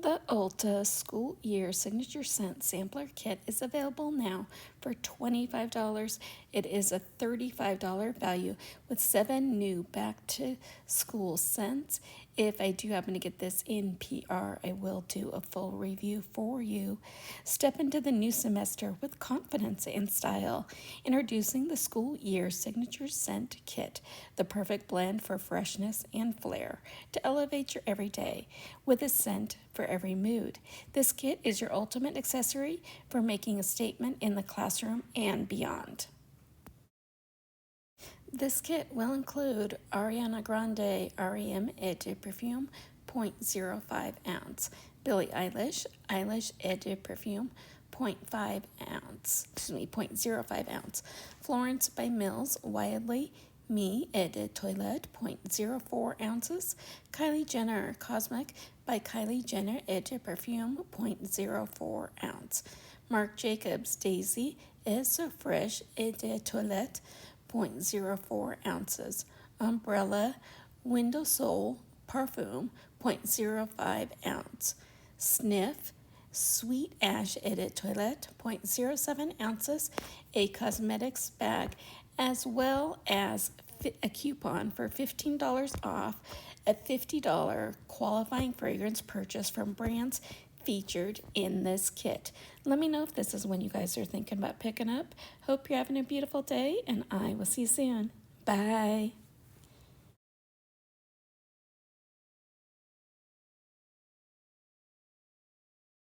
The ULTA School Year Signature Scent Sampler Kit is available now for $25. It is a $35 value with 7 new back-to-school scents. If I do happen to get this in PR, I will do a full review for you. Step into the new semester with confidence and style. Introducing the School Year Signature Scent Kit, the perfect blend for freshness and flair to elevate your everyday with a scent for every mood. This kit is your ultimate accessory for making a statement in the classroom and beyond. This kit will include Ariana Grande REM Eau de Perfume 0.05 ounce, Billie Eilish Eau de Perfume 0.05 ounce, Florence by Mills Wildly Me Eau de Toilette 0.04 ounces, Kylie Jenner Cosmic by Kylie Jenner Eau de Perfume 0.04 ounce, Marc Jacobs Daisy Eau so Fresh Eau de Toilette 0.04 ounces, Umbrella Window Sole Parfum 0.05 ounce, Sniff Sweet Ash Eau de Toilette 0.07 ounces, a cosmetics bag, as well as a coupon for $15 off a $50 qualifying fragrance purchase from brands featured in this kit. Let me know if this is one you guys are thinking about picking up. Hope you're having a beautiful day, and I will see you soon. Bye.